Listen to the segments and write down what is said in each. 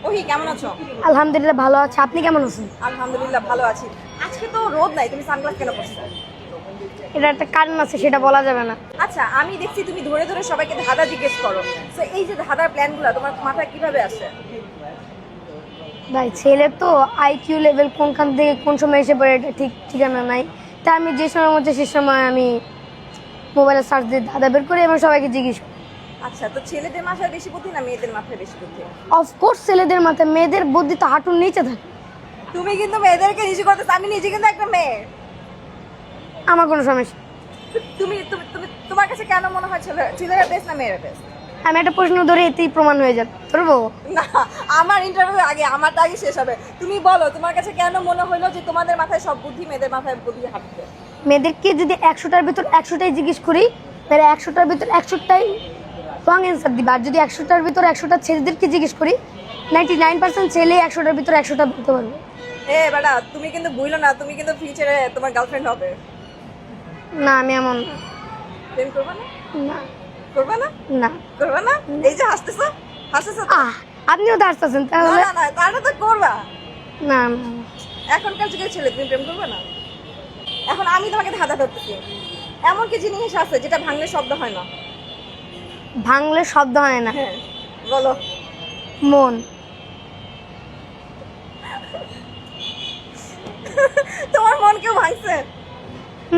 ওহি কেমন আছো? আলহামদুলিল্লাহ ভালো আছি, আপনি কেমন আছেন? আলহামদুলিল্লাহ ভালো আছি। আজকে তো রোদ নাই, তুমি সানগ্লাস কেন পরছো? এটা একটা কারণ আছে, সেটা বলা যাবে না। আচ্ছা, আমি দেখছি তুমি ধরে ধরে সবাইকে ধাঁধা জিজ্ঞেস করো। তো এই যে ধাঁধার প্ল্যানগুলো তোমার মাথায় কিভাবে আসে? ভাই ছেলে তো আইকিউ লেভেল কোনখান থেকে কোন সময় এসে পড়ে এটা ঠিক ঠিকানা নাই। তা আমি যে সময় মধ্যে সে সময় আমি মোবাইলে সার্চ দিয়ে দাদা বের করি এবং সবাইকে জিজ্ঞেস করি। আচ্ছা, তো ছেলেদের মাথায় বেশি বুদ্ধি না মেয়েদের মাথায় বেশি বুদ্ধি? অফকোর্স ছেলেদের মাথায়, মেয়েদের বুদ্ধি তো হাঁটুর নিচে থাকে। তুমি কিন্তু মেয়েদেরকে নিচু করতেছ, আমি নিজে কিন্তু একটা মেয়ে। আমার কোনো সমস্যা। তুমি তুমি তুমি তোমার কাছে কেন মনে হয় ছেলেরা বেস্ট না মেয়েরা বেস্ট? আমি একটা প্রশ্ন ধরে এতেই প্রমাণ হয়ে যাবে, ধরবো? না, আমার ইন্টারভিউ আমারটা আগে শেষ হবে। তুমি বলো তোমার কাছে কেন মনে হলো যে তোমাদের মাথায় সব বুদ্ধি, মেয়েদের মাথায় বুদ্ধি হাঁটবে? মেয়েদেরকে যদি 100টার ভিতর 100টাই জিজ্ঞেস করি তাহলে 100টার ভিতর 100টাই রং অ্যান্সার দিবা। আর যদি 100টার ভিতর 100টা ছেলেদেরকে জিজ্ঞেস করি 99% ছেলে 100টার ভিতর 100টা বলতে পারবে। বেটা, তুমি কিন্তু ভুলো না, তুমি কিন্তু ফিউচারে তোমার গার্লফ্রেন্ড হবে। না আমি এমন প্রেম করবে না? না। করবে না? না করবে না? এই যে হাসতেছো, হাসতেছো তো? আপনিও তো আসতেছেন না তাহলে। না না, তাহলে তো করবা। না এখনকার যুগের ছেলে তুমি প্রেম করবে না? এখন আমি তোমাকে ধাঁধা ধরতেছি। এমন কি জিনিস আছে যেটা ভাঙলে শব্দ হয় না? ভাঙলে শব্দ হয় না? হ্যাঁ, বলো। মন। তোমার মন কেউ ভাঙছে?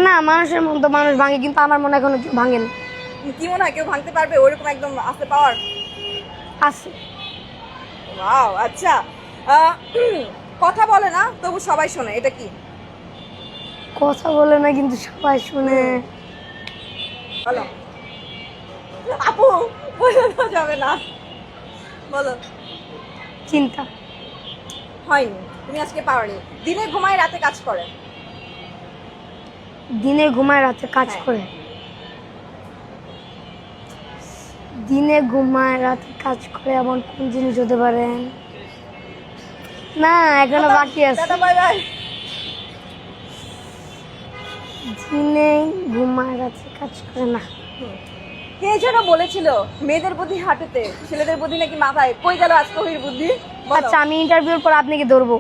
না, মানুষের মন তো মানুষ ভাঙে, কিন্তু আমার মনে এখনো কেউ ভাঙেনি। কি মনে হয় কেউ ভাঙতে পারবে ওরকম একদম আছে পাওয়ার? আছে। ওয়াও, আচ্ছা। আহ, কথা বলে না তবু সবাই শোনে, এটা কি? কথা বলে না কিন্তু সবাই শুনে। বলো আপু, বলে তো যাবে না, বলো। চিন্তা। হয়নি, তুমি আজকে পাওনি। দিনে ঘুমায় রাতে কাজ করে। দিনে ঘুমায় রাতে কাজ হ্যাঁ। করে। দিনে ঘুমায় রাতে কাজ করে এমন কোন জিনিস হতে পারে? না, এখনো বাকি আছে। Tata, bye bye. দিনে ঘুমায় রাতে কাজ করে না। কে যেন বলেছিল মেয়েদের বুদ্ধি হাঁটুতে, ছেলেদের বুদ্ধি নাকি মাথায়। কই গেল আজকে ওহির বুদ্ধি? বলো। আচ্ছা, আমি ইন্টারভিউর পর আপনাকে ধরবো।